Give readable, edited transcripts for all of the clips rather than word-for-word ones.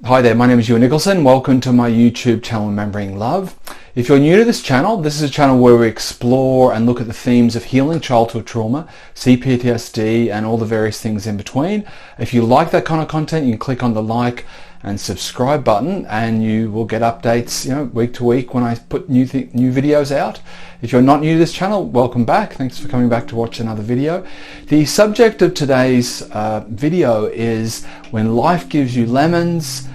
Hi there, my name is Ewan Nicholson. Welcome to my YouTube channel, Remembering Love. If you're new to this is a channel where we explore and look at the themes of healing childhood trauma, CPTSD, and all the various things in between. If you like that kind of content, you can click on the like and subscribe button and you will get updates week to week when I put new videos out. If you're not new to this channel, welcome back. Thanks for coming back to watch another video. The subject of today's video is when life gives you lemons,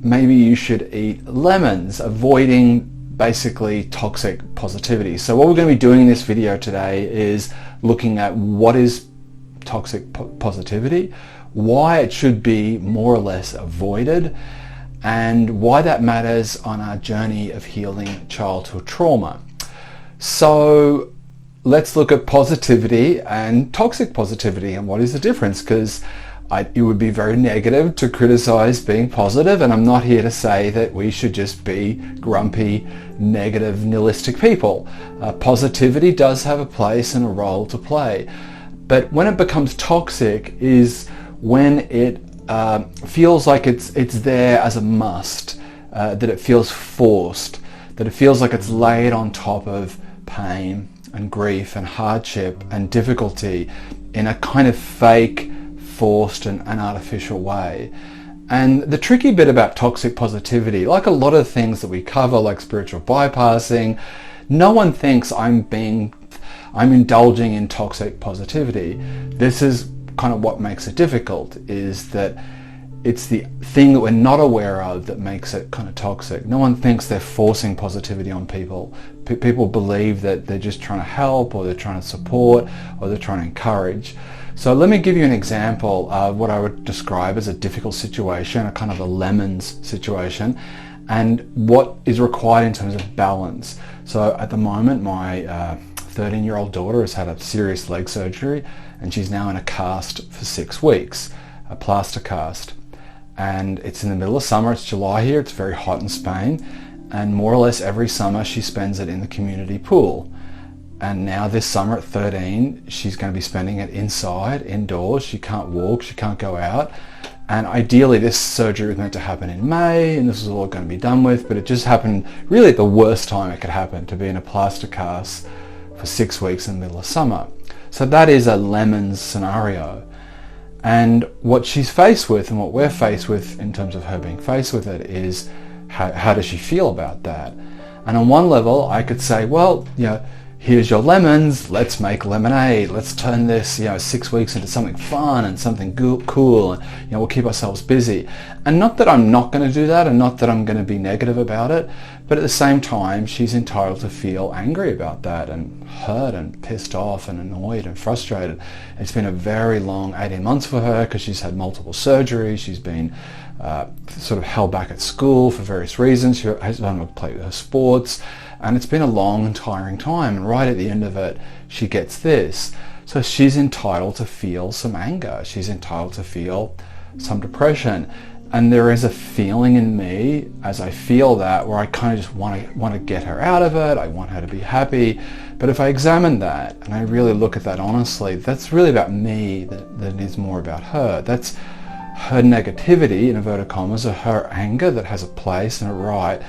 maybe you should eat lemons, avoiding basically toxic positivity. So what we're going to be doing in this video today is looking at what is toxic positivity, why it should be more or less avoided, and why that matters on our journey of healing childhood trauma. So let's look at positivity and toxic positivity and what is the difference, because it would be very negative to criticize being positive, and I'm not here to say that we should just be grumpy, negative, nihilistic people. Positivity does have a place and a role to play, but when it becomes toxic is when it feels like it's there as a must, that it feels forced, that it feels like it's laid on top of pain and grief and hardship and difficulty in a kind of fake, forced and artificial way. And the tricky bit about toxic positivity, like a lot of things that we cover, like spiritual bypassing, no one thinks I'm indulging in toxic positivity. This is kind of what makes it difficult, is that it's the thing that we're not aware of that makes it kind of toxic. No one thinks they're forcing positivity on people. People believe that they're just trying to help, or they're trying to support, or they're trying to encourage. So let me give you an example of what I would describe as a difficult situation, a kind of a lemons situation, and what is required in terms of balance. So at the moment, my 13-year-old daughter has had a serious leg surgery, and she's now in a cast for 6 weeks, a plaster cast. And it's in the middle of summer, it's July here, it's very hot in Spain, and more or less every summer she spends it in the community pool. And now this summer at 13, she's going to be spending it inside, indoors. She can't walk, she can't go out. And ideally this surgery was meant to happen in May, and this was all going to be done with, but it just happened really at the worst time it could happen, to be in a plaster cast for 6 weeks in the middle of summer. So that is a lemons scenario. And what she's faced with, and what we're faced with in terms of her being faced with it, is how does she feel about that? And on one level I could say, well, here's your lemons, let's make lemonade, let's turn this 6 weeks into something fun and something cool, and we'll keep ourselves busy. And not that I'm not going to do that, and not that I'm going to be negative about it, but at the same time she's entitled to feel angry about that, and hurt and pissed off and annoyed and frustrated. It's been a very long 18 months for her, because she's had multiple surgeries, she's been sort of held back at school for various reasons, she hasn't been able to play with her sports, and it's been a long and tiring time, and right at the end of it she gets this. So she's entitled to feel some anger, she's entitled to feel some depression, and there is a feeling in me as I feel that where I kind of just want to get her out of it. I want her to be happy. But if I examine that and I really look at that honestly, that's really about me than it is more about her. That's her negativity, in inverted commas, or her anger that has a place and a right,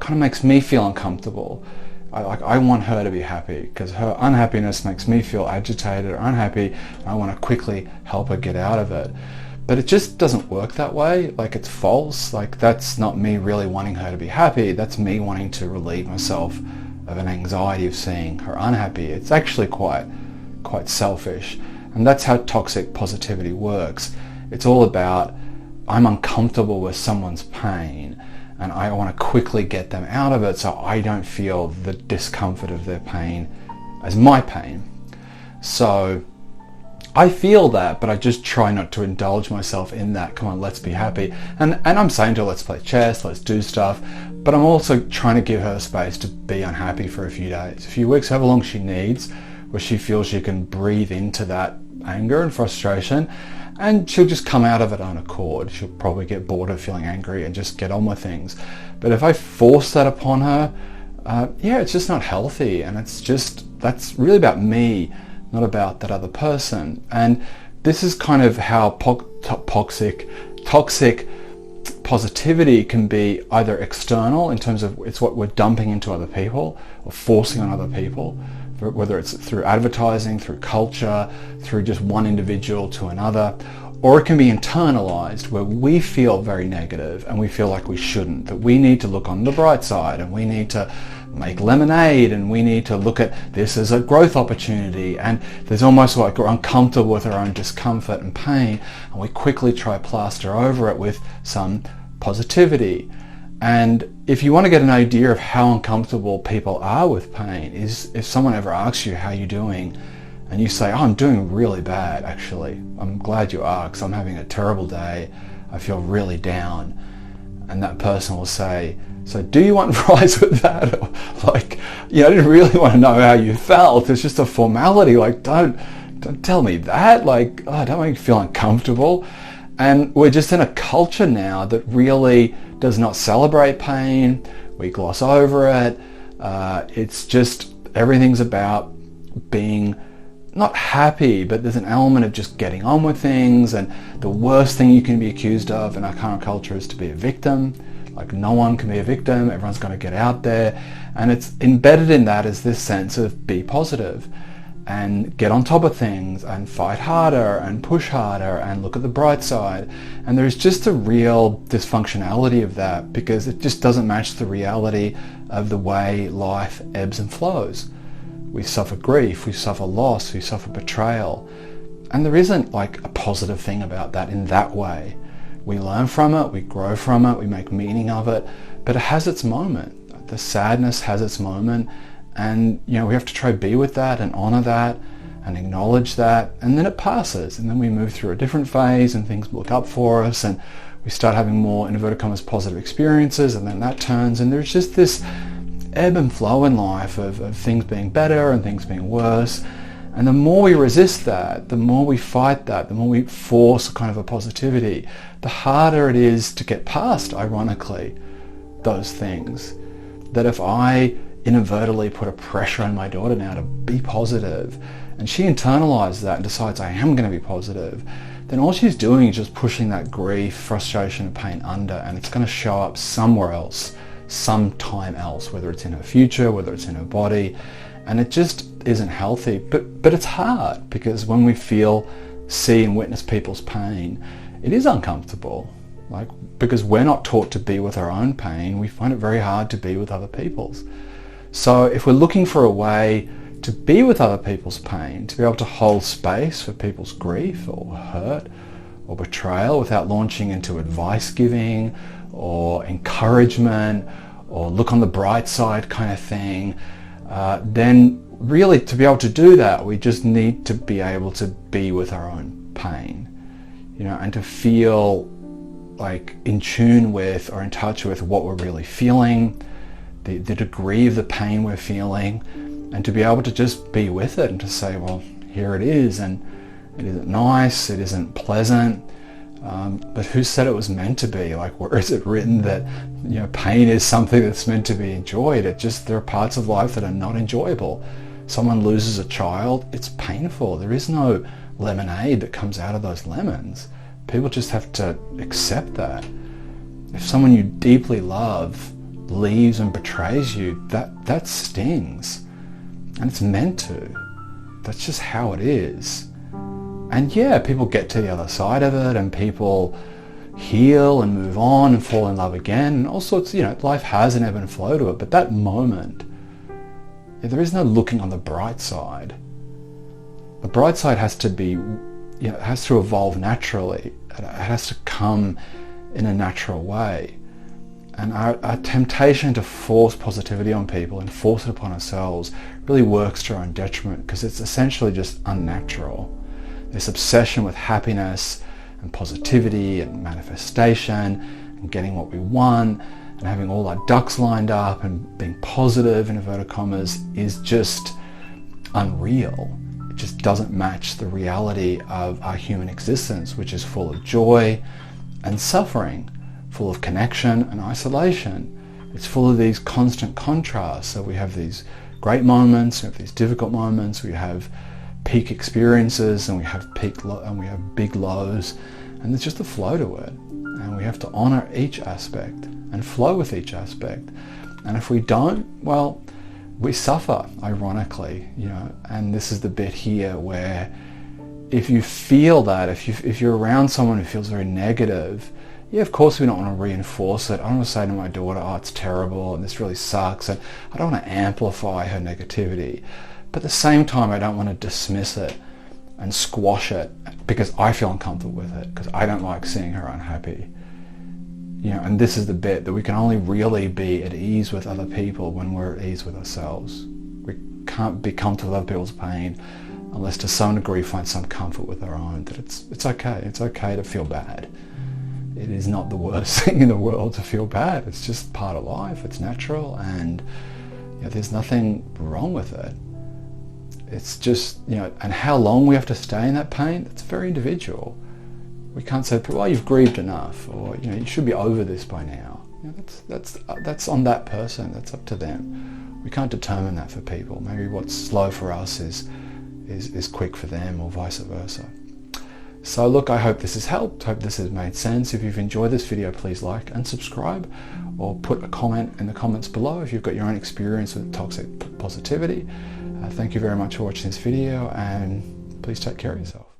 kind of makes me feel uncomfortable. I want her to be happy, because her unhappiness makes me feel agitated or unhappy, and I want to quickly help her get out of it. But it just doesn't work that way. Like, it's false. Like, that's not me really wanting her to be happy. That's me wanting to relieve myself of an anxiety of seeing her unhappy. It's actually quite selfish. And that's how toxic positivity works. It's all about, I'm uncomfortable with someone's pain, and I want to quickly get them out of it so I don't feel the discomfort of their pain as my pain. So I feel that, but I just try not to indulge myself in that. Come on, let's be happy. And I'm saying to her, let's play chess, let's do stuff. But I'm also trying to give her space to be unhappy for a few days, a few weeks, however long she needs, where she feels she can breathe into that anger and frustration. And she'll just come out of it on accord. She'll probably get bored of feeling angry and just get on with things. But if I force that upon her, it's just not healthy. And that's really about me, not about that other person. And this is kind of how toxic positivity can be either external, in terms of it's what we're dumping into other people or forcing on other people, whether it's through advertising, through culture, through just one individual to another, or it can be internalized, where we feel very negative and we feel like we shouldn't, that we need to look on the bright side and we need to make lemonade and we need to look at this as a growth opportunity, and there's almost like we're uncomfortable with our own discomfort and pain, and we quickly try plaster over it with some positivity. And if you want to get an idea of how uncomfortable people are with pain, is if someone ever asks you how you're doing and you say, oh, I'm doing really bad actually, I'm glad you are because I'm having a terrible day, I feel really down, and that person will say, so do you want fries with that? Or like, I didn't really want to know how you felt, it's just a formality, like don't tell me that, like, oh, don't make me feel uncomfortable. And we're just in a culture now that really does not celebrate pain. We gloss over it. It's just, everything's about being not happy, but there's an element of just getting on with things. And the worst thing you can be accused of in our current culture is to be a victim. Like, no one can be a victim. Everyone's going to get out there. And it's embedded in that is this sense of be positive and get on top of things and fight harder and push harder and look at the bright side. And there's just a real dysfunctionality of that, because it just doesn't match the reality of the way life ebbs and flows. We suffer grief, we suffer loss, we suffer betrayal. And there isn't like a positive thing about that in that way. We learn from it, we grow from it, we make meaning of it, but it has its moment. The sadness has its moment. And we have to try to be with that and honor that and acknowledge that, and then it passes, and then we move through a different phase and things look up for us and we start having more, in inverted commas, positive experiences, and then that turns, and there's just this ebb and flow in life of things being better and things being worse. And the more we resist that, the more we fight that, the more we force kind of a positivity, the harder it is to get past, ironically, those things. That if I inadvertently put a pressure on my daughter now to be positive, and she internalizes that and decides I am going to be positive, then all she's doing is just pushing that grief, frustration and pain under, and it's going to show up somewhere else, sometime else, whether it's in her future, whether it's in her body, and it just isn't healthy. But it's hard, because when we feel, see and witness people's pain, it is uncomfortable. Because we're not taught to be with our own pain, we find it very hard to be with other people's. So if we're looking for a way to be with other people's pain, to be able to hold space for people's grief or hurt or betrayal without launching into advice giving or encouragement or look on the bright side kind of thing, then really to be able to do that, we just need to be able to be with our own pain, and to feel like in tune with or in touch with what we're really feeling, the degree of the pain we're feeling, and to be able to just be with it and to say, well, here it is, and it isn't nice, it isn't pleasant, but who said it was meant to be? Like, where is it written that pain is something that's meant to be enjoyed? There are parts of life that are not enjoyable. Someone loses a child, it's painful. There is no lemonade that comes out of those lemons. People just have to accept that. If someone you deeply love leaves and betrays you, that stings, and it's meant to. That's just how it is. And yeah, people get to the other side of it, and people heal and move on and fall in love again, and all sorts. Life has an ebb and flow to it, but that moment, there is no looking on the bright side. The bright side has to be, it has to evolve naturally. It has to come in a natural way. And our temptation to force positivity on people and force it upon ourselves really works to our own detriment, because it's essentially just unnatural. This obsession with happiness and positivity and manifestation and getting what we want and having all our ducks lined up and being positive, in inverted commas, is just unreal. It just doesn't match the reality of our human existence, which is full of joy and suffering, full of connection and isolation. It's full of these constant contrasts. So we have these great moments, we have these difficult moments, we have peak experiences, and we have big lows, and there's just a flow to it. and we have to honor each aspect and flow with each aspect. And if we don't, well, we suffer, ironically, and this is the bit here where if you feel that, if you're around someone who feels very negative, yeah, of course we don't want to reinforce it. I don't want to say to my daughter, oh, it's terrible and this really sucks, and I don't want to amplify her negativity. But at the same time, I don't want to dismiss it and squash it because I feel uncomfortable with it, because I don't like seeing her unhappy. And this is the bit that we can only really be at ease with other people when we're at ease with ourselves. We can't be comfortable with other people's pain unless to some degree find some comfort with our own, that it's okay. It's okay to feel bad. It is not the worst thing in the world to feel bad. It's just part of life. It's natural, and there's nothing wrong with it. It's just, and how long we have to stay in that pain, that's very individual. We can't say, well, you've grieved enough, or you should be over this by now. That's on that person. That's up to them. We can't determine that for people. Maybe what's slow for us is quick for them, or vice versa. So look, I hope this has helped. Hope this has made sense. If you've enjoyed this video, please like and subscribe, or put a comment in the comments below if you've got your own experience with toxic positivity. Thank you very much for watching this video, and please take care of yourself.